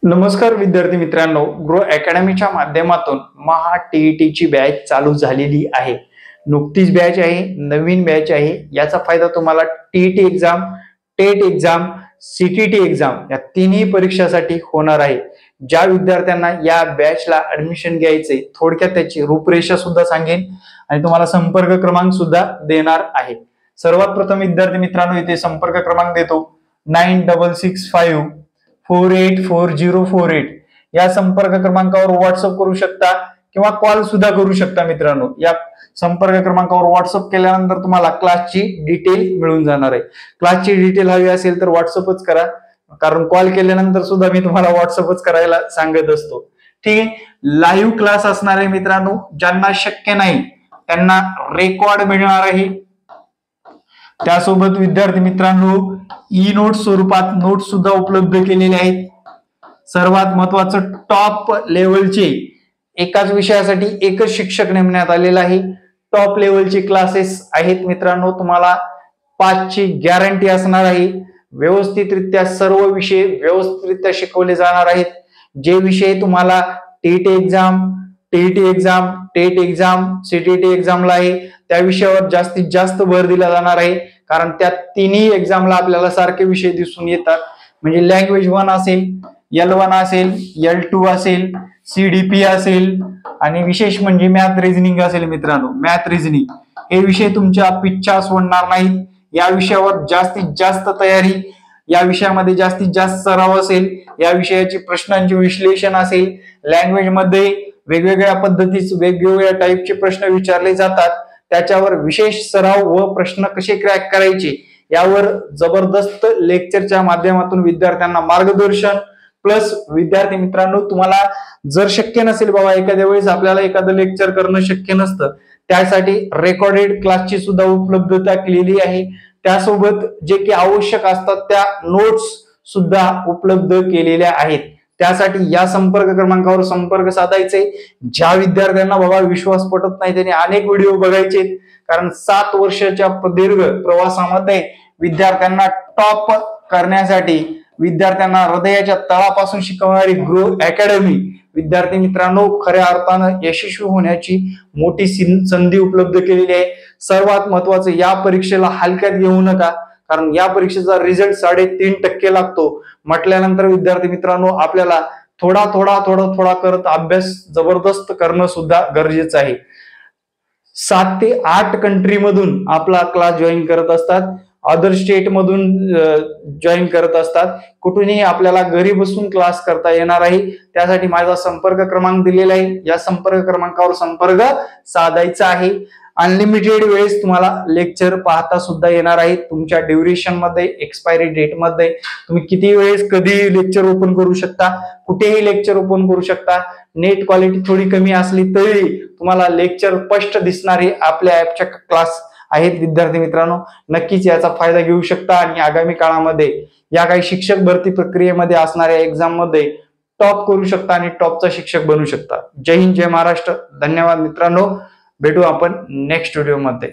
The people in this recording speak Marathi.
नमस्कार विद्यार्थी मित्रांनो, ग्रो अकॅडमीच्या माध्यमातून महा टीईटीची बॅच चालू झालेली आहे। नुकतीच बॅच आहे, नवीन बॅच आहे। याचा फायदा तुम्हाला TET exam, TET exam, CTET exam या तिन्ही परीक्षासाठी होणार आहे। ज्या विद्यार्थ्यांना या बॅचला ऍडमिशन घ्यायचे, थोडक्यात त्याची रूपरेषा सुद्धा सांगेन आणि तुम्हाला संपर्क क्रमांक सुद्धा देणार आहे। सर्वात प्रथम विद्यार्थी मित्रांनो, इथे संपर्क क्रमांक देतो 9665484048 या संपर्क क्रमांकावर व्हॉट्सअप करू शकता किंवा कॉल सुद्धा करू शकता। मित्रांनो, या संपर्क क्रमांकावर व्हॉट्सअप केल्यानंतर तुम्हाला क्लासची डिटेल मिळून जाणार आहे। क्लासची डिटेल हवी असेल तर व्हॉट्सअपच करा, कारण कॉल केल्यानंतर सुद्धा मी तुम्हाला व्हॉट्सअपच करायला सांगत असतो। ठीक आहे, लाईव्ह क्लास असणार आहे मित्रांनो। ज्यांना शक्य नाही त्यांना रेकॉर्ड मिळणार आहे। त्यासोबत विद्यार्थी मित्रांनो, ई नोट स्वरूपात नोट सुद्धा उपलब्ध केलेले आहेत। सर्वात महत्वाचं, टॉप लेवलचे एकाच विषयासाठी एकच शिक्षक नेमण्यात आलेला आहे। टॉप लेवलचे क्लासेस आहेत मित्रांनो, तुम्हाला 5 ची गॅरंटी असणार आहे। व्यवस्थितरित्या सर्व विषय व्यवस्थितरित्या शिकवले जाणार आहेत। जे विषय तुम्हाला TET exam, TET exam, CTT एग्जामला आहे त्या विषयावर जास्तीत जास्त भर दिला जाणार आहे, कारण त्या तिन्ही एक्झामला आपल्याला सारखे विषय दिसून येतात। म्हणजे लँग्वेज 1 असेल, L1 असेल, L2 असेल, CDP असेल आणि विशेष म्हणजे मॅथ रिझनिंग असेल। मित्रांनो, मॅथ रिझनिंग हे विषय तुमच्या पिच्छा सोडणार नाहीत। या विषयावर जास्तीत जास्त तयारी, या विषयामध्ये जास्तीत जास्त सराव असेल, या विषयाची प्रश्नांचे विश्लेषण असेल। लँग्वेज मध्ये वेगवेगळ्या पद्धतीचे वेगवेगळ्या टाईपचे प्रश्न विचारले जातात, त्याच्यावर विशेष सराव व प्रश्न कसे क्रॅक करायचे यावर जबरदस्त लेक्चरच्या माध्यमातून विद्यार्थ्यांना मार्गदर्शन। प्लस विद्यार्थी मित्रांनो, तुम्हाला जर शक्य नसेल बाबा एखाद्या वेळेस आपल्याला एखादं लेक्चर करणं शक्य नसतं, त्यासाठी रेकॉर्डेड क्लासची सुद्धा उपलब्धता केलेली आहे। त्यासोबत जे की आवश्यक असतात त्या नोट्स सुद्धा उपलब्ध केलेल्या आहेत। त्यासाठी या संपर्क क्रमांकावर संपर्क साधायचे। ज्या विद्यार्थ्यांना बाबा विश्वास पटत नाही त्यांनी अनेक व्हिडिओ बघायचे, कारण 7 वर्षाच्या प्रदीर्घ प्रवासामध्ये विद्यार्थ्यांना टॉप करण्यासाठी, विद्यार्थ्यांना हृदयाच्या तळापासून शिकवणारी ग्रो अकॅडमी विद्यार्थी मित्रांनो खऱ्या अर्थानं यशस्वी होण्याची मोठी संधी उपलब्ध केलेली आहे। सर्वात महत्वाचं, या परीक्षेला हलक्यात घेऊ नका, कारण या परीक्षेचा रिझल्ट 3.5% लागतो। म्हटल्यानंतर विद्यार्थी मित्रांनो, आपल्याला थोडा करत अभ्यास जबरदस्त करणं सुद्धा गरजेचं आहे। 7 ते 8 कंट्री मधून आपला क्लास जॉईन करत असतात, अदर स्टेट मधून जॉईन करत असतात। कुठूनही आपल्याला घरी बसून क्लास करता येणार आहे। त्यासाठी माझा संपर्क क्रमांक दिलेला आहे, या संपर्क क्रमांकावर संपर्क साधायचा आहे। अनलिमिटेड वेळेस तुम्हाला लेक्चर पाहता सुद्धा येणार आहे। तुमच्या ड्युरेशन मध्ये, एक्सपायरी डेट मध्ये तुम्ही किती वेळेस कधी लेक्चर ओपन करू शकता, कुठेही लेक्चर ओपन करू शकता। नेट क्वालिटी थोडी कमी असली तरी तुम्हाला लेक्चर स्पष्ट दिसणारे आपल्या ऍपच्या क्लास आहेत। विद्यार्थी मित्रांनो, नक्कीच याचा फायदा घेऊ शकता आणि आगामी काळामध्ये या काही शिक्षक भरती प्रक्रियेमध्ये असणाऱ्या एक्झाम मध्ये टॉप करू शकता आणि टॉपचा शिक्षक बनू शकता। जय हिंद, जय महाराष्ट्र। धन्यवाद मित्रांनो, भेटू आपण नेक्स्ट व्हिडिओ मध्ये।